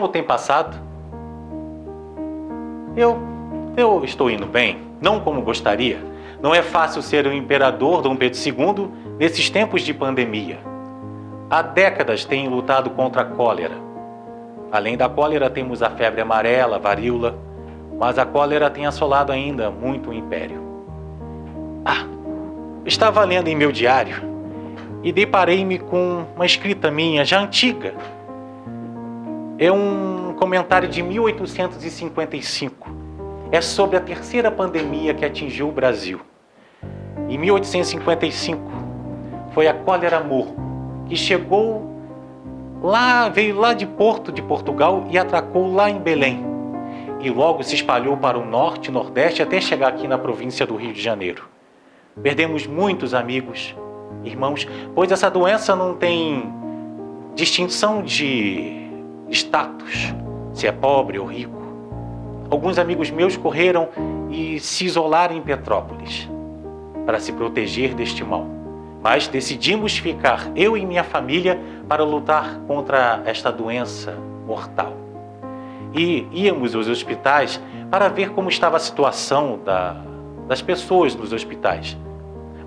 como tem passado? Eu estou indo bem, não como gostaria. Não é fácil ser o imperador Dom Pedro II nesses tempos de pandemia. Há décadas tenho lutado contra a cólera. Além da cólera, temos a febre amarela, a varíola, mas a cólera tem assolado ainda muito o império. Estava lendo em meu diário e deparei-me com uma escrita minha, já antiga. É um comentário de 1855. É sobre a terceira pandemia que atingiu o Brasil. Em 1855, foi a cólera morro, que chegou lá, veio lá de Porto de Portugal e atracou lá em Belém. E logo se espalhou para o norte e nordeste até chegar aqui na província do Rio de Janeiro. Perdemos muitos amigos, irmãos, pois essa doença não tem distinção de status, se é pobre ou rico. Alguns amigos meus correram e se isolaram em Petrópolis para se proteger deste mal. Mas decidimos ficar, eu e minha família, para lutar contra esta doença mortal. E íamos aos hospitais para ver como estava a situação das pessoas nos hospitais.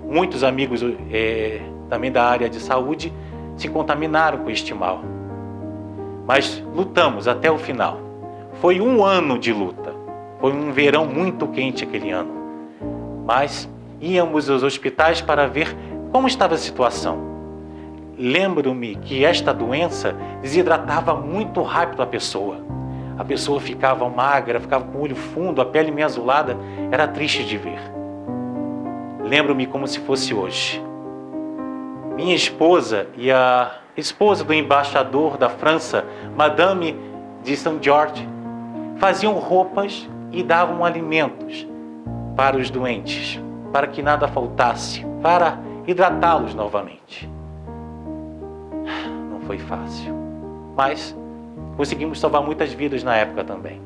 Muitos amigos também da área de saúde se contaminaram com este mal. Mas lutamos até o final. Foi um ano de luta. Foi um verão muito quente aquele ano. Mas íamos aos hospitais para ver como estava a situação. Lembro-me que esta doença desidratava muito rápido a pessoa. A pessoa ficava magra, ficava com o olho fundo, a pele meio azulada. Era triste de ver. Lembro-me como se fosse hoje. Minha esposa e a esposa do embaixador da França, Madame de Saint-Georges, faziam roupas e davam alimentos para os doentes, para que nada faltasse, para hidratá-los novamente. Não foi fácil, mas conseguimos salvar muitas vidas na época também.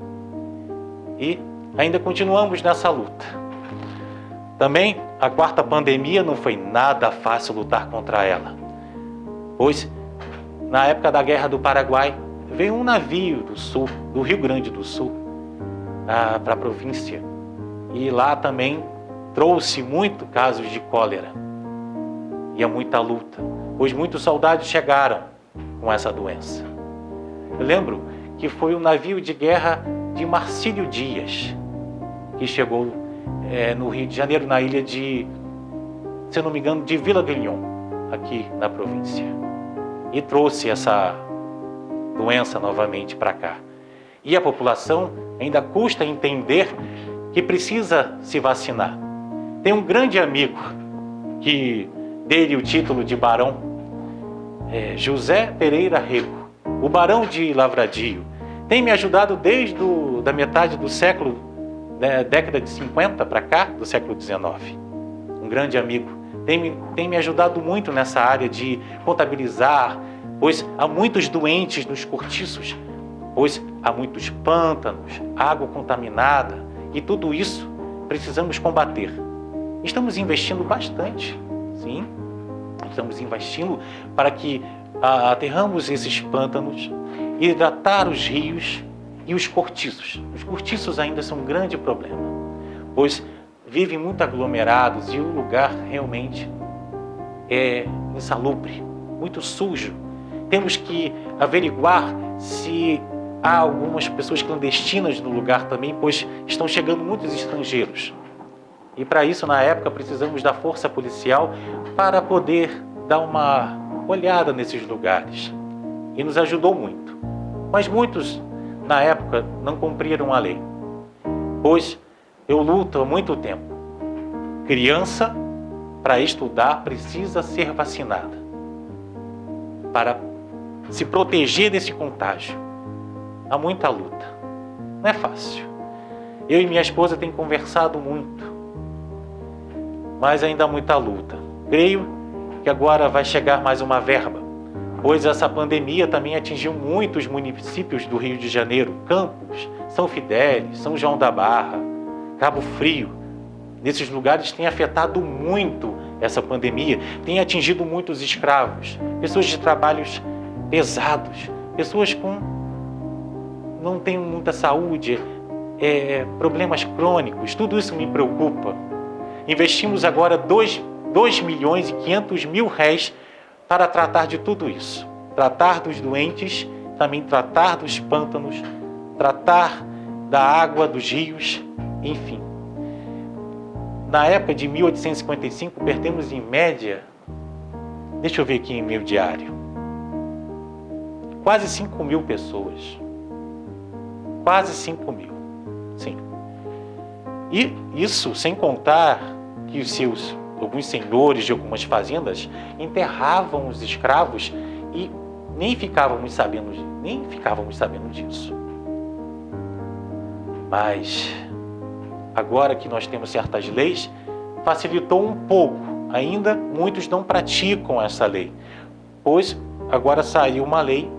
E ainda continuamos nessa luta. Também a quarta pandemia não foi nada fácil lutar contra ela, pois na época da Guerra do Paraguai veio um navio do sul, do Rio Grande do Sul, para a província, e lá também trouxe muito casos de cólera e há muita luta, pois muitos soldados chegaram com essa doença. Eu lembro que foi um navio de guerra de Marcílio Dias que chegou no Rio de Janeiro, na ilha de, se eu não me engano, de Vila Guilhom, aqui na província, e trouxe essa doença novamente para cá. E a população ainda custa entender que precisa se vacinar. Tem um grande amigo que dele o título de barão, José Pereira Rego, o barão de Lavradio. Tem me ajudado desde da metade do século, década de 50 para cá, do século XIX. Um grande amigo. Tem me ajudado muito nessa área de contabilizar, pois há muitos doentes nos cortiços, pois há muitos pântanos, água contaminada, e tudo isso precisamos combater. Estamos investindo bastante, sim. Estamos investindo para que aterramos esses pântanos, hidratar os rios e os cortiços. Os cortiços ainda são um grande problema, pois vivem muito aglomerados e o lugar realmente é insalubre, muito sujo. Temos que averiguar se há algumas pessoas clandestinas no lugar também, pois estão chegando muitos estrangeiros. E para isso, na época, precisamos da força policial para poder dar uma olhada nesses lugares. E nos ajudou muito. Mas muitos, na época, não cumpriram a lei, pois eu luto há muito tempo. Criança, para estudar, precisa ser vacinada para se proteger desse contágio. Há muita luta. Não é fácil. Eu e minha esposa temos conversado muito, mas ainda há muita luta. Creio que agora vai chegar mais uma verba, pois essa pandemia também atingiu muitos municípios do Rio de Janeiro, Campos, São Fidélis, São João da Barra, Cabo Frio. Nesses lugares tem afetado muito essa pandemia, tem atingido muitos escravos, pessoas de trabalhos pesados, pessoas com não tenho muita saúde, problemas crônicos, tudo isso me preocupa. Investimos agora 2.500.000 réis para tratar de tudo isso. Tratar dos doentes, também tratar dos pântanos, tratar da água dos rios, enfim. Na época de 1855, perdemos em média, deixa eu ver aqui em meu diário, quase 5.000 pessoas. Quase 5.000, sim. E isso sem contar que alguns senhores de algumas fazendas enterravam os escravos e nem ficávamos sabendo disso. Mas agora que nós temos certas leis, facilitou um pouco. Ainda muitos não praticam essa lei, pois agora saiu uma lei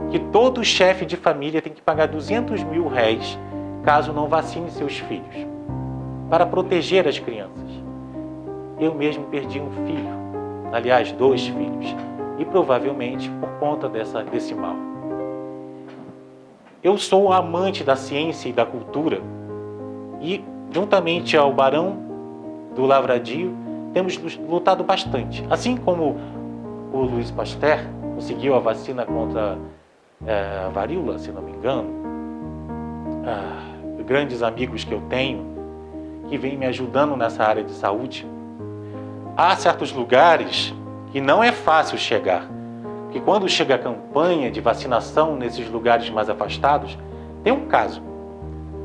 que todo chefe de família tem que pagar 200.000 réis caso não vacine seus filhos, para proteger as crianças. Eu mesmo perdi um filho, aliás, 2 filhos, e provavelmente por conta desse mal. Eu sou amante da ciência e da cultura e, juntamente ao Barão do Lavradio, temos lutado bastante. Assim como o Louis Pasteur conseguiu a vacina contra a varíola, se não me engano, grandes amigos que eu tenho que vêm me ajudando nessa área de saúde. Há certos lugares que não é fácil chegar, porque quando chega a campanha de vacinação nesses lugares mais afastados, tem um caso,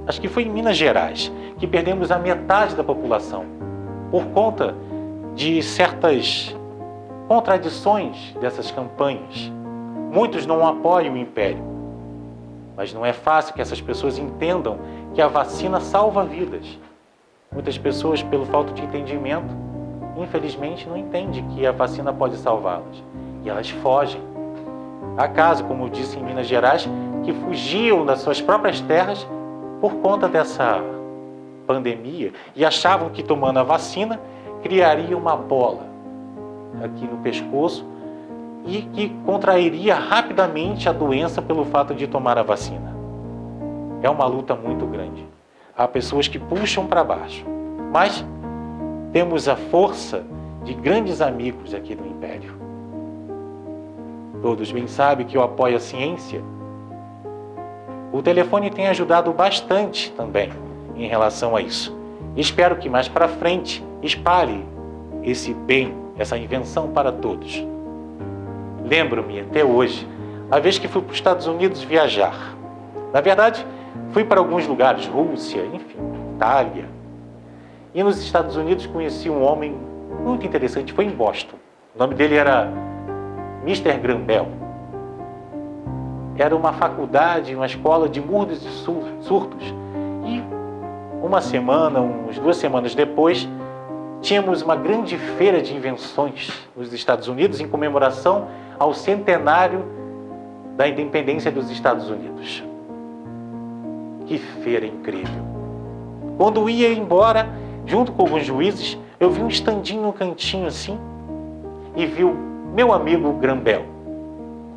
acho que foi em Minas Gerais, que perdemos a metade da população por conta de certas contradições dessas campanhas. Muitos não apoiam o Império, mas não é fácil que essas pessoas entendam que a vacina salva vidas. Muitas pessoas, pelo falta de entendimento, infelizmente não entendem que a vacina pode salvá-las. E elas fogem. Há casos, como eu disse, em Minas Gerais, que fugiam das suas próprias terras por conta dessa pandemia e achavam que tomando a vacina criaria uma bola aqui no pescoço e que contrairia rapidamente a doença pelo fato de tomar a vacina. É uma luta muito grande. Há pessoas que puxam para baixo, mas temos a força de grandes amigos aqui do Império. Todos bem sabem que eu apoio a ciência. O telefone tem ajudado bastante também em relação a isso. Espero que mais para frente espalhe esse bem, essa invenção para todos. Lembro-me até hoje, a vez que fui para os Estados Unidos viajar. Na verdade, fui para alguns lugares, Rússia, enfim, Itália. E nos Estados Unidos conheci um homem muito interessante, foi em Boston. O nome dele era Mr. Graham Bell. Era uma faculdade, uma escola de mudos e surdos. E umas 2 semanas depois, tínhamos uma grande feira de invenções nos Estados Unidos em comemoração ao centenário da independência dos Estados Unidos. Que feira incrível! Quando ia embora, junto com alguns juízes, eu vi um estandinho no cantinho assim e vi o meu amigo Graham Bell.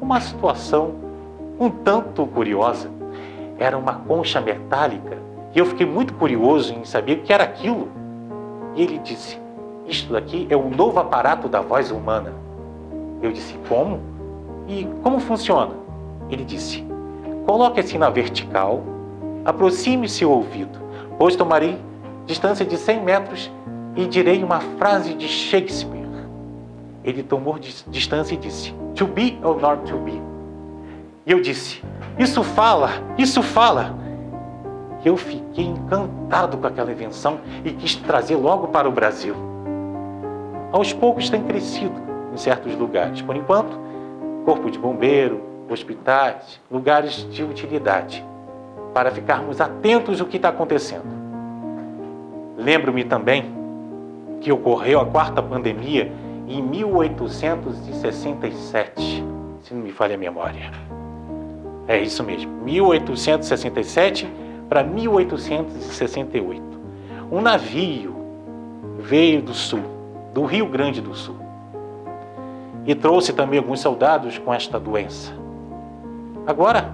Uma situação um tanto curiosa. Era uma concha metálica e eu fiquei muito curioso em saber o que era aquilo. E ele disse, isto daqui é o novo aparato da voz humana. Eu disse, como? E como funciona? Ele disse, coloque assim na vertical, aproxime seu ouvido, pois tomarei distância de 100 metros e direi uma frase de Shakespeare. Ele tomou distância e disse, to be or not to be. E eu disse, isso fala, isso fala. Eu fiquei encantado com aquela invenção e quis trazer logo para o Brasil. Aos poucos tem crescido em certos lugares. Por enquanto, corpo de bombeiro, hospitais, lugares de utilidade, para ficarmos atentos ao que está acontecendo. Lembro-me também que ocorreu a 4ª pandemia em 1867, se não me falha a memória. É isso mesmo, 1867 para 1868. Um navio veio do sul, do Rio Grande do Sul, e trouxe também alguns soldados com esta doença. Agora,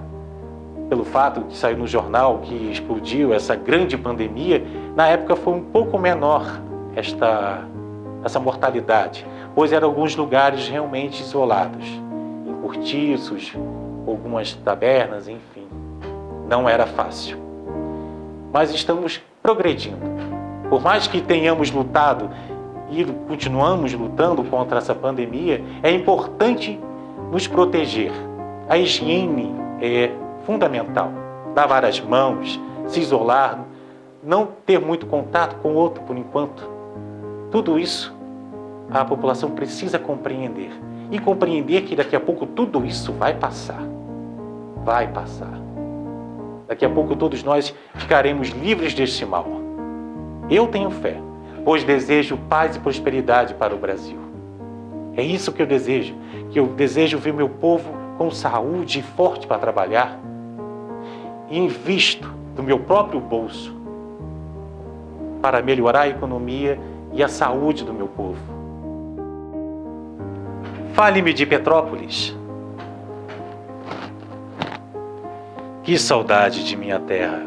pelo fato de sair no jornal que explodiu essa grande pandemia, na época foi um pouco menor essa mortalidade, pois eram alguns lugares realmente isolados, em cortiços, algumas tabernas, enfim. Não era fácil. Mas estamos progredindo. Por mais que tenhamos lutado e continuamos lutando contra essa pandemia, é importante nos proteger. A higiene é fundamental. Lavar as mãos, se isolar, não ter muito contato com o outro por enquanto. Tudo isso a população precisa compreender. E compreender que daqui a pouco tudo isso vai passar. Vai passar. Daqui a pouco todos nós ficaremos livres deste mal. Eu tenho fé, pois desejo paz e prosperidade para o Brasil. É isso que eu desejo ver meu povo com saúde e forte para trabalhar. E invisto do meu próprio bolso para melhorar a economia e a saúde do meu povo. Fale-me de Petrópolis. Que saudade de minha terra.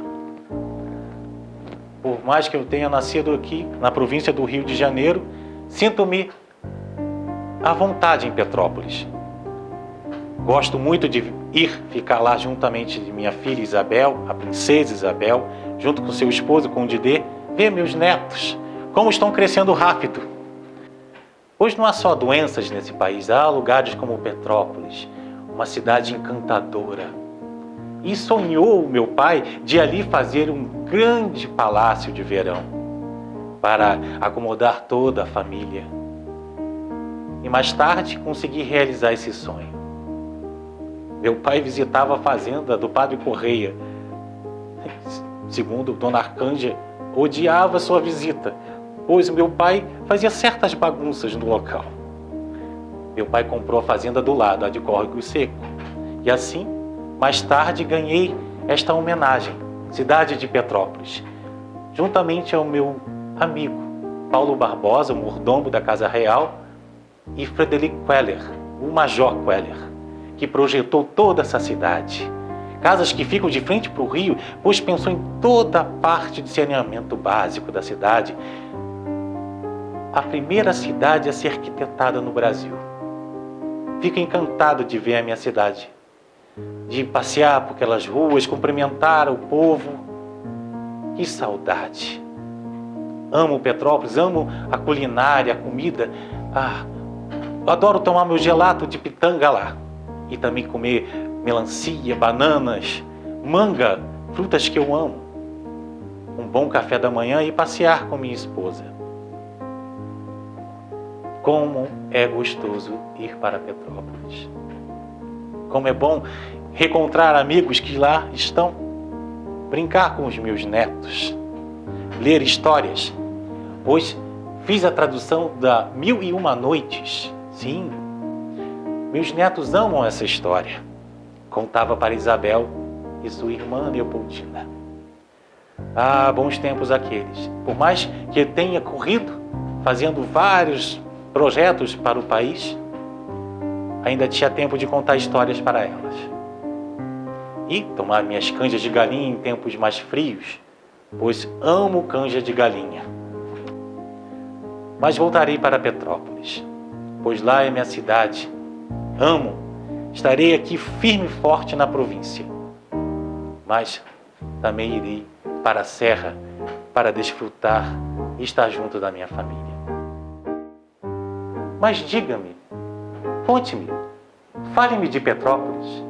Por mais que eu tenha nascido aqui, na província do Rio de Janeiro, sinto-me à vontade em Petrópolis. Gosto muito de ir ficar lá juntamente de minha filha Isabel, a princesa Isabel, junto com seu esposo, com o Didê, ver meus netos, como estão crescendo rápido. Hoje não há só doenças nesse país, há lugares como Petrópolis, uma cidade encantadora. E sonhou o meu pai de ali fazer um grande palácio de verão para acomodar toda a família. E mais tarde consegui realizar esse sonho. Meu pai visitava a fazenda do Padre Correia. Segundo Dona Arcândia, odiava sua visita, pois meu pai fazia certas bagunças no local. Meu pai comprou a fazenda do lado, a de Córrego Seco. E assim, mais tarde, ganhei esta homenagem, cidade de Petrópolis, juntamente ao meu amigo Paulo Barbosa, o mordomo da Casa Real, e Frederic Queller, o Major Queller, que projetou toda essa cidade. Casas que ficam de frente para o rio, pois pensou em toda a parte de saneamento básico da cidade. A primeira cidade a ser arquitetada no Brasil. Fico encantado de ver a minha cidade, de passear por aquelas ruas, cumprimentar o povo. Que saudade! Amo Petrópolis, amo a culinária, a comida. Adoro tomar meu gelato de pitanga lá. E também comer melancia, bananas, manga, frutas que eu amo. Um bom café da manhã e passear com minha esposa. Como é gostoso ir para Petrópolis. Como é bom reencontrar amigos que lá estão. Brincar com os meus netos. Ler histórias. Pois fiz a tradução da 1001 Noites. Sim, meus netos amam essa história. Contava para Isabel e sua irmã Leopoldina. Bons tempos aqueles. Por mais que eu tenha corrido, fazendo vários projetos para o país, ainda tinha tempo de contar histórias para elas. E tomar minhas canjas de galinha em tempos mais frios, pois amo canja de galinha. Mas voltarei para Petrópolis, pois lá é minha cidade. Amo. Estarei aqui firme e forte na província. Mas também irei para a serra para desfrutar e estar junto da minha família. Mas diga-me, conte-me, fale-me de Petrópolis.